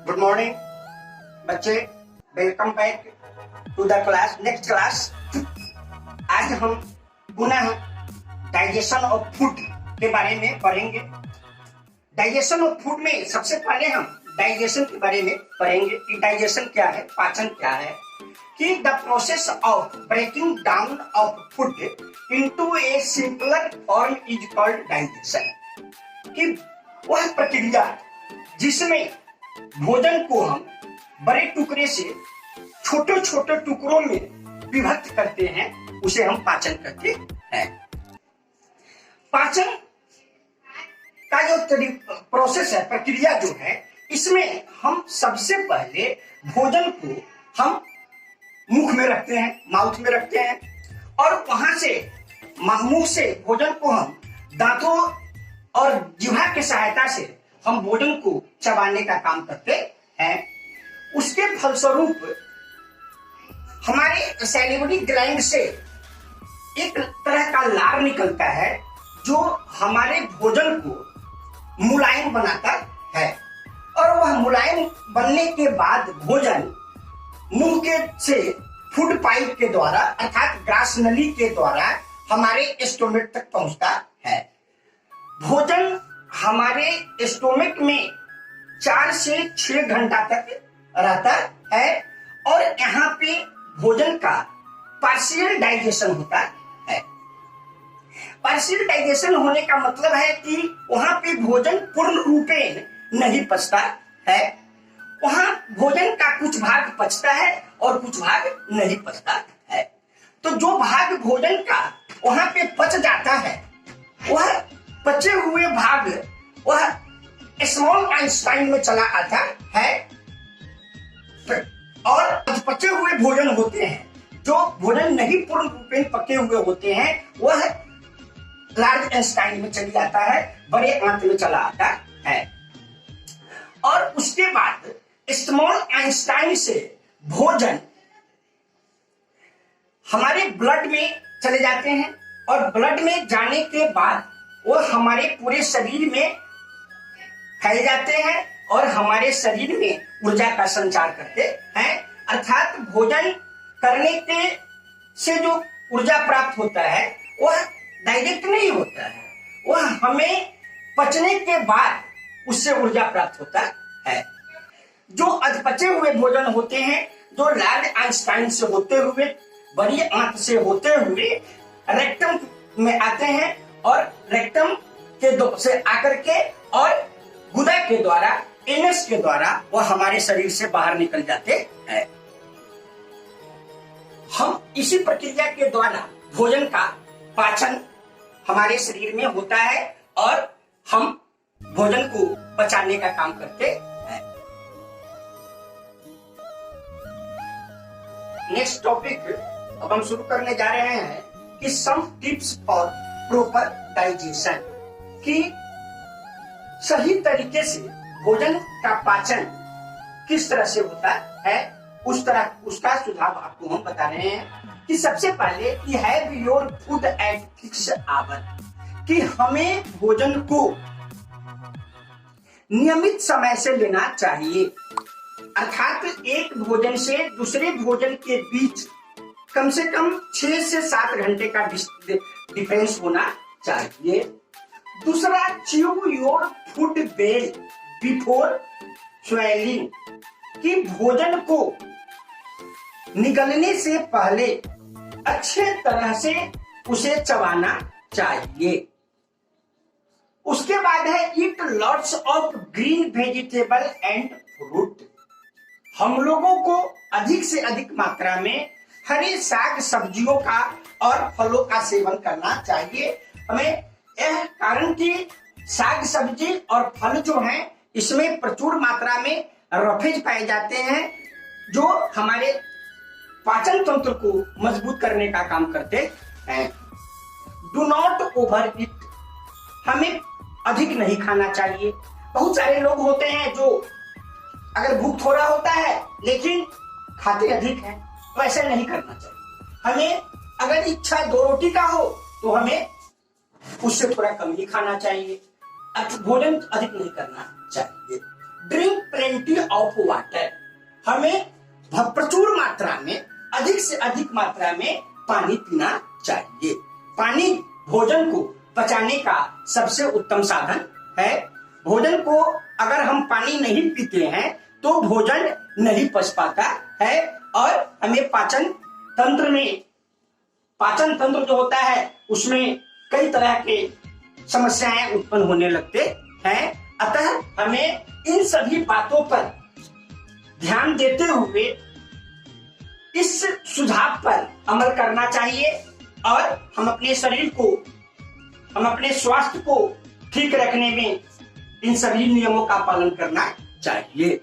Good morning बच्चे, welcome back to the class. Next class. आज हम पुनः डाइजेशन ऑफ फूड के बारे में पढ़ेंगे। डाइजेशन ऑफ फूड में सबसे पहले हम डाइजेशन के बारे में पढ़ेंगे कि डाइजेशन क्या है, पाचन क्या है, कि the process of breaking down of food into a simpler form is called digestion. कि वह प्रक्रिया जिसमें भोजन को हम बड़े टुकड़े से छोटे छोटे टुकड़ों में विभक्त करते हैं उसे हम पाचन कहते हैं। पाचन का जो प्रोसेस है, प्रक्रिया जो है, इसमें हम सबसे पहले भोजन को हम मुख में रखते हैं, माउथ में रखते हैं, और वहां से मुंह से भोजन को हम दांतों और जिह्वा की सहायता से हम भोजन को चबाने का काम करते हैं। उसके फलस्वरूप हमारे सैलिवरी ग्लैंड से एक तरह का लार निकलता है जो हमारे भोजन को मुलायम बनाता है, और वह मुलायम बनने के बाद भोजन मुंह के से फूड पाइप के द्वारा अर्थात ग्रास नली के द्वारा हमारे स्टोमक तक पहुंचता है। भोजन हमारे स्टोमक में 4 से 6 घंटा तक रहता है, और यहाँ पे भोजन का पार्शियल डाइजेशन होता है। पार्शियल डाइजेशन होने का मतलब है कि वहां पे भोजन पूर्ण रूपेण नहीं पचता है, वहां भोजन का कुछ भाग पचता है और कुछ भाग नहीं पचता है। तो जो भाग भोजन का वहां पे पच जाता है, वह पचे हुए भाग वह स्मॉल आइंस्टाइन में चला आता है, और पचे हुए भोजन होते हैं, जो भोजन नहीं पूर्ण रूपेण पके हुए होते हैं, वह लार्ज आइंस्टाइन में चली जाता है, बड़े आंत में चला आता है। और उसके बाद स्मॉल आइंस्टाइन से भोजन हमारे ब्लड में चले जाते हैं, और ब्लड में जाने के बाद वो हमारे पूरे शरीर में फैल जाते हैं और हमारे शरीर में ऊर्जा का संचार करते हैं। अर्थात भोजन करने के से जो ऊर्जा प्राप्त होता है वह डायरेक्ट नहीं होता है, वह हमें पचने के बाद उससे ऊर्जा प्राप्त होता है। जो अधपचे हुए भोजन होते हैं, जो लार्ज आइंस्टाइन से होते हुए, बड़ी आंत से होते हुए रेक्टम में आते हैं, और रेक्टम के से आकर के और गुदा के द्वारा, एनस के द्वारा वह हमारे शरीर से बाहर निकल जाते हैं। हम इसी प्रक्रिया के द्वारा भोजन का पाचन हमारे शरीर में होता है और हम भोजन को पचाने का काम करते हैं। नेक्स्ट टॉपिक अब हम शुरू करने जा रहे हैं कि some tips for proper digestion, कि सही तरीके से भोजन का पाचन किस तरह से होता है, उसका सुझाव आपको हम बता रहे हैं। कि सबसे पहले कि have your food at fix hour, कि हमें भोजन को नियमित समय से लेना चाहिए। अर्थात एक भोजन से दूसरे भोजन के बीच कम से कम 6 से 7 घंटे का डिफरेंस होना चाहिए। दूसरा, chew your food well before swelling, कि भोजन को निगलने से पहले अच्छे तरह से उसे चबाना चाहिए। उसके बाद है eat lots of green vegetable and fruit, हम लोगों को अधिक से अधिक मात्रा में हरे साग सब्जियों का और फलों का सेवन करना चाहिए। हमें यह कारण कि साग सब्जी और फल जो हैं, इसमें प्रचुर मात्रा में रफेज पाए जाते हैं, जो हमारे पाचन तंत्र को मजबूत करने का काम करते हैं। डू नॉट ओवर ईट, हमें अधिक नहीं खाना चाहिए। बहुत सारे लोग होते हैं जो अगर भूख थोड़ा होता है लेकिन खाते अधिक है, तो ऐसा नहीं करना चाहिए। हमें अगर इच्छा 2 रोटी का हो तो हमें उससे थोड़ा कम ही खाना चाहिए, भोजन अधिक नहीं करना चाहिए। Drink plenty of water. हमें प्रचुर मात्रा में, अधिक से अधिक मात्रा में पानी पीना चाहिए। पानी भोजन को पचाने का सबसे उत्तम साधन है। भोजन को अगर हम पानी नहीं पीते हैं तो भोजन नहीं पच पाता है और हमें पाचन तंत्र जो होता है उसमें कई तरह के समस्याएं उत्पन्न होने लगते हैं। अतः हमें इन सभी बातों पर ध्यान देते हुए इस सुझाव पर अमल करना चाहिए और हम अपने शरीर को, हम अपने स्वास्थ्य को ठीक रखने में इन सभी नियमों का पालन करना चाहिए।